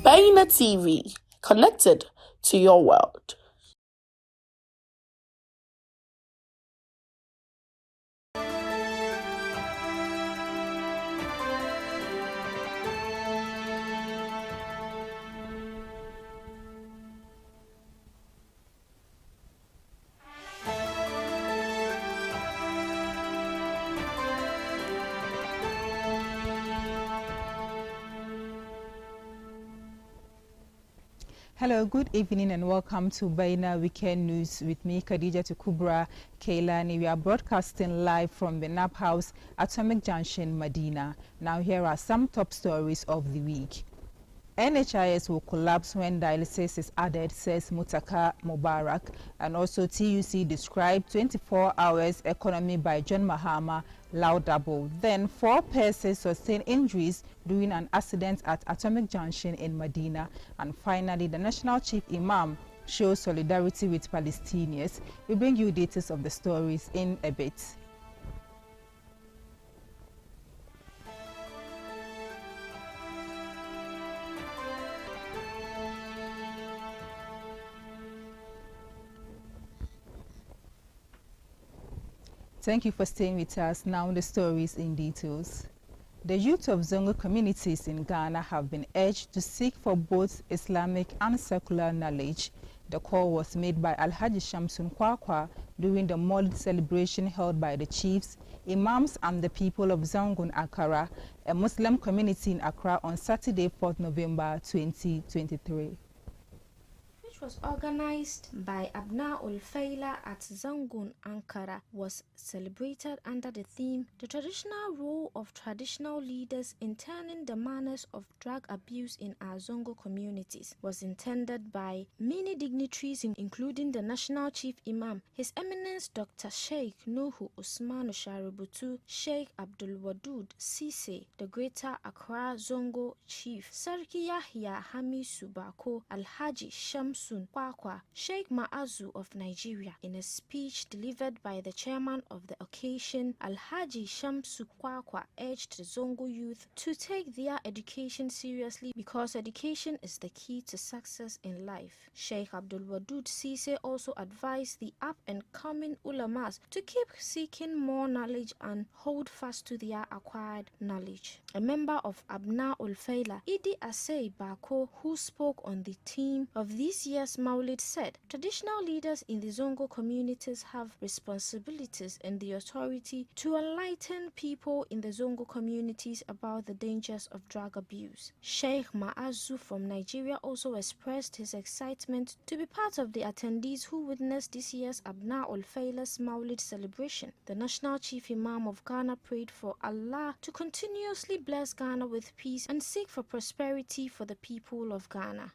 Baina TV, connected to your world. Hello, good evening and welcome to Baina Weekend News with me, Khadija Kubra Keilani. We are broadcasting live from the NAP House, Atomic Junction, Medina. Now here are some top stories of the week. NHIS will collapse when dialysis is added, says Mutaka Mubarak. And also TUC described 24 hours economy by John Mahama, laudable. Then 4 persons sustained injuries during an accident at Atomic Junction in Medina. And finally, the National Chief Imam shows solidarity with Palestinians. We bring you details of the stories in a bit. Thank you for staying with us. Now the stories in details. The youth of Zongo communities in Ghana have been urged to seek for both Islamic and secular knowledge. The call was made by Alhaji Shamsun Kwakwa during the Maulid celebration held by the chiefs, imams and the people of Zangun Akara, a Muslim community in Accra on Saturday, 4th November 2023. Was organized by Abna ul Faila at Zangun, Ankara, was celebrated under the theme The Traditional Role of Traditional Leaders in Turning the Manners of Drug Abuse in Our Zongo Communities, was intended by many dignitaries including the National Chief Imam, His Eminence Dr. Sheikh Nuhu Usmanu Shaributu, Sheikh Abdul Wadud Sise, the Greater Accra Zongo Chief, Sarki Yahya Hamisu Bako, Alhaji Shamsu Kwakwa, Sheikh Ma'azu of Nigeria. In a speech delivered by the chairman of the occasion, Alhaji Shamsu Kwakwa urged the Zongo youth to take their education seriously because education is the key to success in life. Sheikh Abdul Wadud Sise also advised the up-and-coming ulamas to keep seeking more knowledge and hold fast to their acquired knowledge. A member of Abna ul Faila, Idi Asey Bako, who spoke on the theme of this year's Maulid, said, traditional leaders in the Zongo communities have responsibilities and the authority to enlighten people in the Zongo communities about the dangers of drug abuse. Sheikh Ma'azu from Nigeria also expressed his excitement to be part of the attendees who witnessed this year's Abna ul Faila's Maulid celebration. The National Chief Imam of Ghana prayed for Allah to continuously bless Ghana with peace and seek for prosperity for the people of Ghana.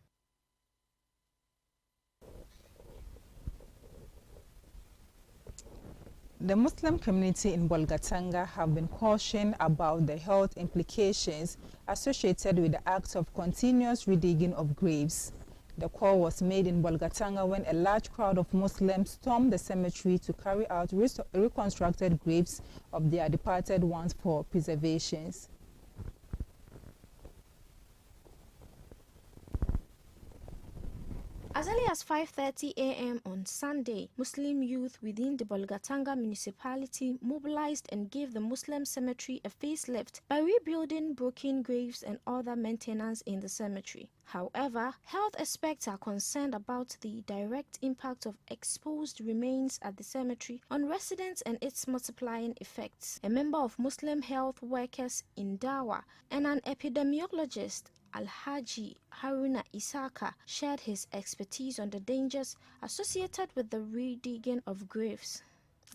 The Muslim community in Bolgatanga have been cautioned about the health implications associated with the act of continuous redigging of graves. The call was made in Bolgatanga when a large crowd of Muslims stormed the cemetery to carry out reconstructed graves of their departed ones for preservation. As early as 5:30 a.m. on Sunday, Muslim youth within the Bolgatanga municipality mobilized and gave the Muslim cemetery a facelift by rebuilding broken graves and other maintenance in the cemetery. However, health experts are concerned about the direct impact of exposed remains at the cemetery on residents and its multiplying effects. A member of Muslim health workers in Dawa and an epidemiologist, Alhaji Haruna Isaka, shared his expertise on the dangers associated with the redigging of graves.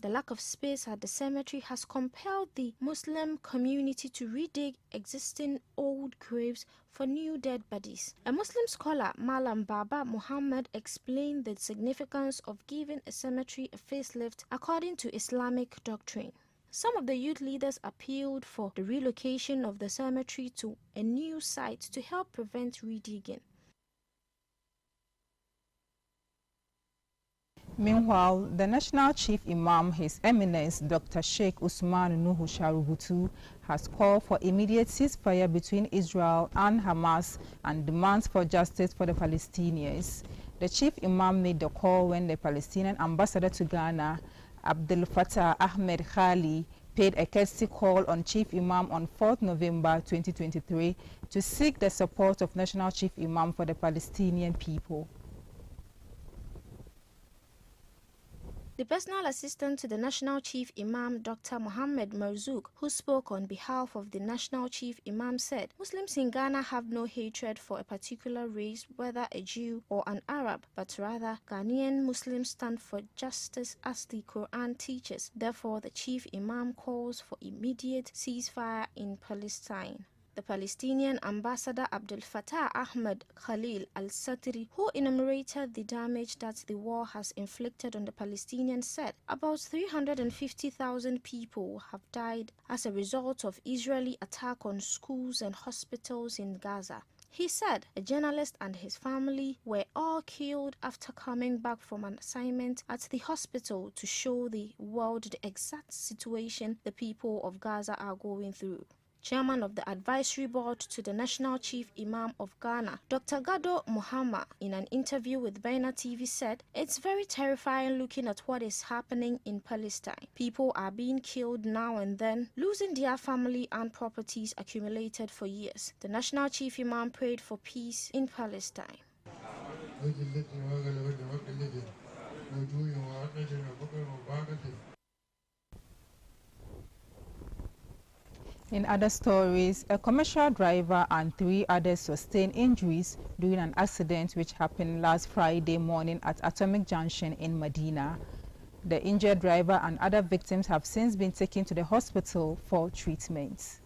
The lack of space at the cemetery has compelled the Muslim community to redig existing old graves for new dead bodies. A Muslim scholar, Malam Baba Muhammad, explained the significance of giving a cemetery a facelift according to Islamic doctrine. Some of the youth leaders appealed for the relocation of the cemetery to a new site to help prevent redigging. Meanwhile, the National Chief Imam, His Eminence Dr. Sheikh Usman Nuhu Sharubutu, has called for immediate ceasefire between Israel and Hamas and demands for justice for the Palestinians. The Chief Imam made the call when the Palestinian ambassador to Ghana, Abdel Fattah Ahmed Khali, paid a courtesy call on Chief Imam on 4th November 2023 to seek the support of National Chief Imam for the Palestinian people. The personal assistant to the National Chief Imam, Dr. Mohammed Marzouk, who spoke on behalf of the National Chief Imam, said Muslims in Ghana have no hatred for a particular race, whether a Jew or an Arab, but rather Ghanaian Muslims stand for justice as the Quran teaches. Therefore, the Chief Imam calls for immediate ceasefire in Palestine. The Palestinian ambassador Abdel Fattah Ahmed Khalil al-Satri, who enumerated the damage that the war has inflicted on the Palestinians, said about 350,000 people have died as a result of Israeli attack on schools and hospitals in Gaza. He said a journalist and his family were all killed after coming back from an assignment at the hospital to show the world the exact situation the people of Gaza are going through. Chairman of the Advisory Board to the National Chief Imam of Ghana, Dr. Gado Muhammad, in an interview with Baina TV said, "It's very terrifying looking at what is happening in Palestine. People are being killed now and then, losing their family and properties accumulated for years." The National Chief Imam prayed for peace in Palestine. In other stories, a commercial driver and 3 others sustained injuries during an accident which happened last Friday morning at Atomic Junction in Medina. The injured driver and other victims have since been taken to the hospital for treatment.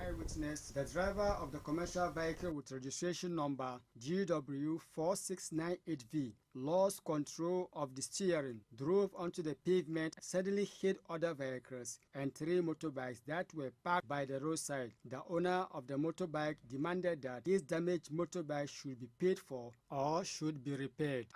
Eyewitness, the driver of the commercial vehicle with registration number GW4698V lost control of the steering, drove onto the pavement, suddenly hit other vehicles and 3 motorbikes that were parked by the roadside. The owner of the motorbike demanded that this damaged motorbike should be paid for or should be repaired.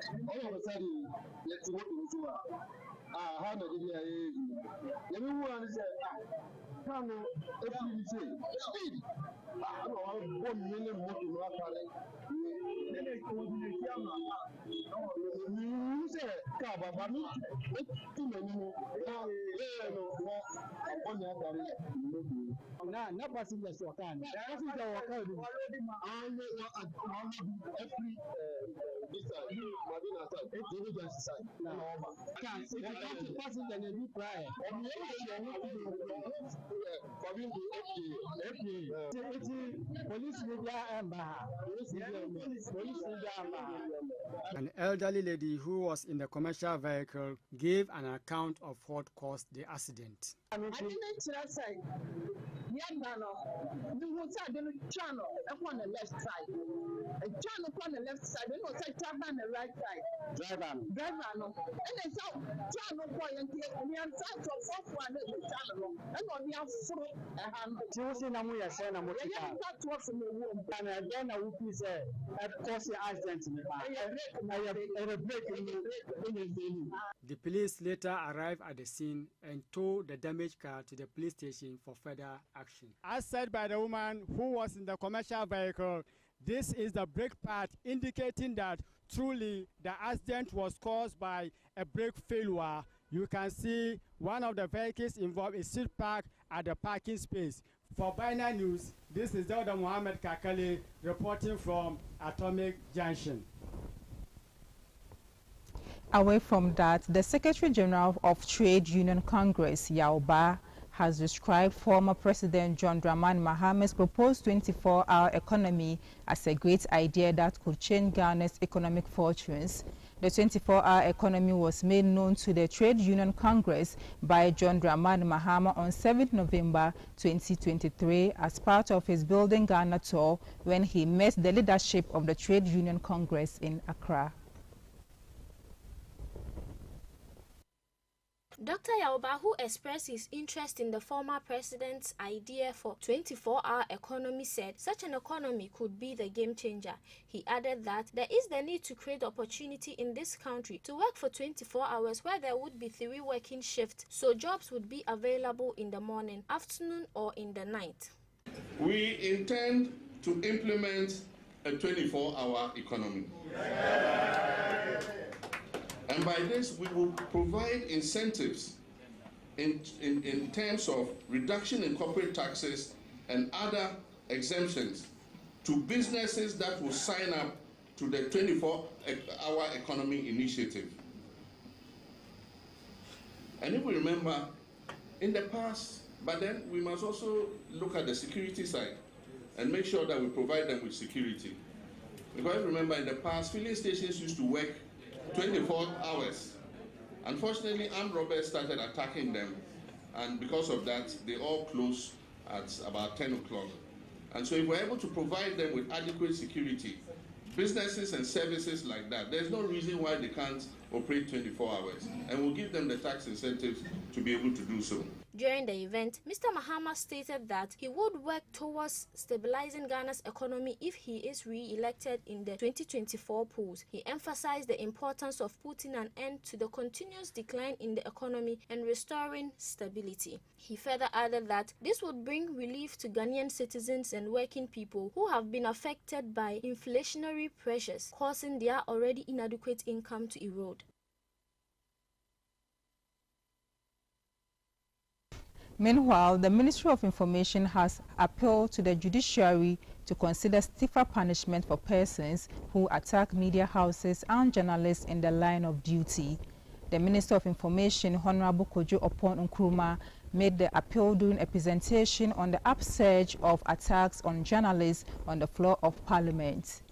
An elderly lady who was in the commercial vehicle gave an account of what caused the accident. On the left side, a channel on the left side, then was a channel on the right side. Driver, no. And then so channel point and the outside of software channel, and on the outside a hand. She was in a way, I said, I'm looking at that was in the room, and then I would be said, of course, the accident in the back. The police later arrived at the scene and towed the damaged car to the police station for further action. As said by the woman who was in the commercial vehicle, this is the brake pad indicating that truly the accident was caused by a brake failure. You can see one of the vehicles involved is still parked at the parking space. For Baina News, this is Dr. Mohammed Kakale reporting from Atomic Junction. Away from that, the Secretary General of Trade Union Congress, Yao Ba, has described former President John Dramani Mahame's proposed 24-hour economy as a great idea that could change Ghana's economic fortunes. The 24-hour economy was made known to the Trade Union Congress by John Dramani Mahama on 7th November 2023 as part of his Building Ghana tour when he met the leadership of the Trade Union Congress in Accra. Dr. Yauba, who expressed his interest in the former president's idea for 24-hour economy, said such an economy could be the game changer. He added that there is the need to create opportunity in this country to work for 24 hours where there would be 3 working shifts, so jobs would be available in the morning, afternoon or in the night. We intend to implement a 24-hour economy. And by this, we will provide incentives in terms of reduction in corporate taxes and other exemptions to businesses that will sign up to the 24-hour economy initiative. And if we remember, in the past, but then we must also look at the security side and make sure that we provide them with security. Because remember, in the past, filling stations used to work 24 hours. Unfortunately, armed robbers started attacking them, and because of that, they all closed at about 10 o'clock. And so if we're able to provide them with adequate security, businesses and services like that, there's no reason why they can't operate 24 hours. And we'll give them the tax incentives to be able to do so. During the event, Mr. Mahama stated that he would work towards stabilizing Ghana's economy if he is re-elected in the 2024 polls. He emphasized the importance of putting an end to the continuous decline in the economy and restoring stability. He further added that this would bring relief to Ghanaian citizens and working people who have been affected by inflationary pressures, causing their already inadequate income to erode. Meanwhile, the Ministry of Information has appealed to the judiciary to consider stiffer punishment for persons who attack media houses and journalists in the line of duty. The Minister of Information, Honorable Kojo Oppong Nkrumah, made the appeal during a presentation on the upsurge of attacks on journalists on the floor of Parliament.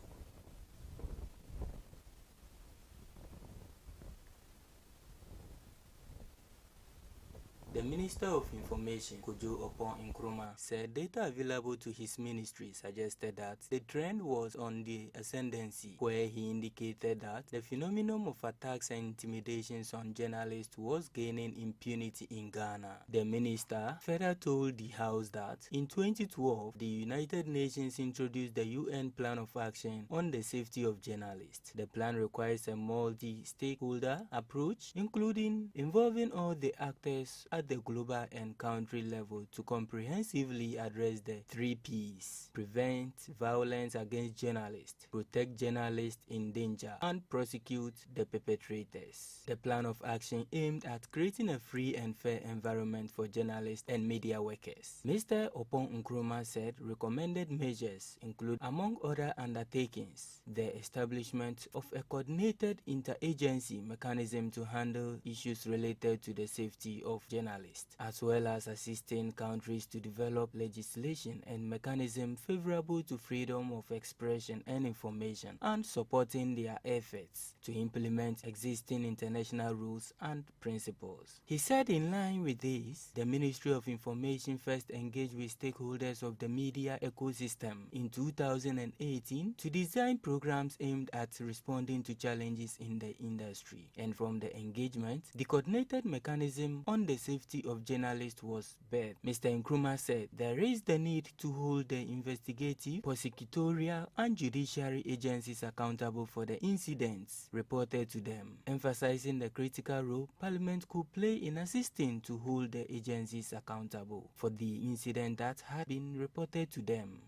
The Minister of Information, Kojo Oppong Nkrumah, said data available to his ministry suggested that the trend was on the ascendancy, where he indicated that the phenomenon of attacks and intimidations on journalists was gaining impunity in Ghana. The minister further told the House that in 2012, the United Nations introduced the UN Plan of Action on the Safety of Journalists. The plan requires a multi-stakeholder approach, including involving all the actors at the global and country level to comprehensively address the 3 Ps: prevent violence against journalists, protect journalists in danger, and prosecute the perpetrators. The plan of action aimed at creating a free and fair environment for journalists and media workers. Mr. Oppong Nkrumah said recommended measures include, among other undertakings, the establishment of a coordinated interagency mechanism to handle issues related to the safety of journalists, as well as assisting countries to develop legislation and mechanisms favorable to freedom of expression and information, and supporting their efforts to implement existing international rules and principles. He said in line with this, the Ministry of Information first engaged with stakeholders of the media ecosystem in 2018 to design programs aimed at responding to challenges in the industry. And from the engagement, the coordinated mechanism on the safety of journalists was birthed. Mr. Nkrumah said there is the need to hold the investigative, prosecutorial, and judiciary agencies accountable for the incidents reported to them, emphasizing the critical role Parliament could play in assisting to hold the agencies accountable for the incident that had been reported to them.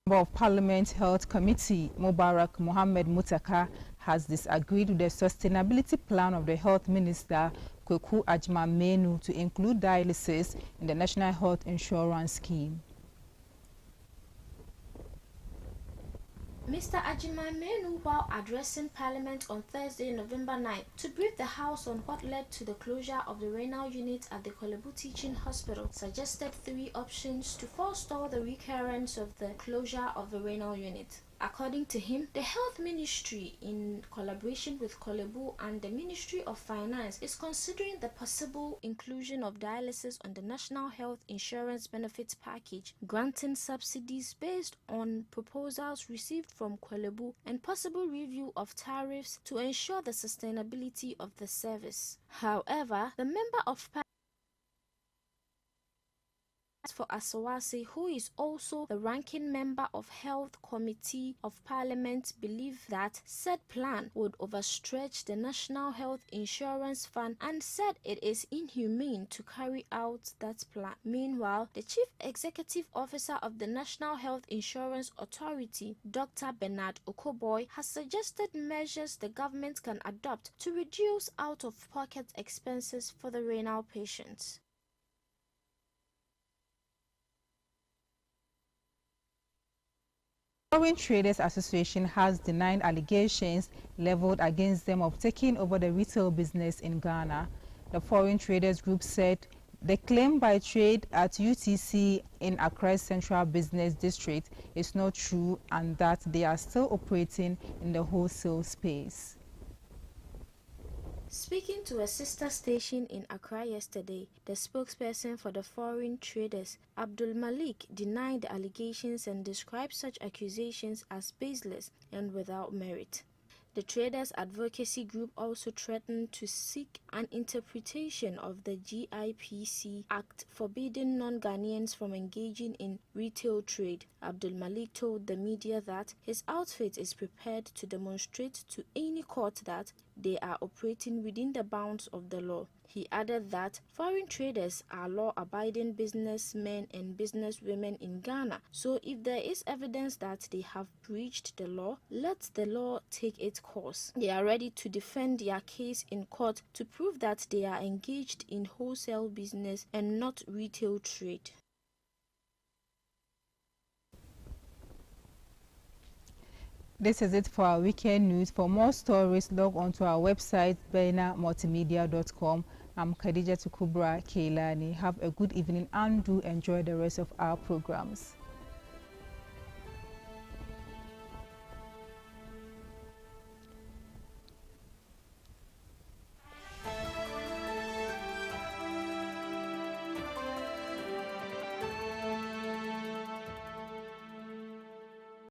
Member of Parliament Health Committee, Mubarak Mohammed Mutaka, has disagreed with the sustainability plan of the Health Minister, Kweku Agyeman-Manu, to include dialysis in the National Health Insurance Scheme. Mr. Agyeman-Manu, while addressing Parliament on Thursday, November 9, to brief the House on what led to the closure of the renal unit at the Korle Bu Teaching Hospital, suggested 3 options to forestall the recurrence of the closure of the renal unit. According to him, the Health Ministry, in collaboration with Kolebu and the Ministry of Finance, is considering the possible inclusion of dialysis on the National Health Insurance Benefits Package, granting subsidies based on proposals received from Kolebu and possible review of tariffs to ensure the sustainability of the service. However, the member of for Asawase, who is also the ranking member of Health Committee of Parliament, believed that said plan would overstretch the National Health Insurance Fund and said it is inhumane to carry out that plan. Meanwhile, the Chief Executive Officer of the National Health Insurance Authority, Dr. Bernard Okoboy, has suggested measures the government can adopt to reduce out-of-pocket expenses for the renal patients. Foreign Traders Association has denied allegations leveled against them of taking over the retail business in Ghana. The Foreign Traders Group said the claim by trade at UTC in Accra's Central Business District is not true and that they are still operating in the wholesale space. Speaking to a sister station in Accra yesterday, the spokesperson for the foreign traders, Abdul Malik, denied the allegations and described such accusations as baseless and without merit. The Traders Advocacy Group also threatened to seek an interpretation of the GIPC Act forbidding non-Ghanaians from engaging in retail trade. Abdul Malik told the media that his outfit is prepared to demonstrate to any court that they are operating within the bounds of the law. He added that foreign traders are law-abiding businessmen and businesswomen in Ghana, so if there is evidence that they have breached the law, let the law take its course. They are ready to defend their case in court to prove that they are engaged in wholesale business and not retail trade. This is it for our weekend news. For more stories, log on to our website, bainamultimedia.com. I'm Khadija Kubra Keilani. Have a good evening and do enjoy the rest of our programs.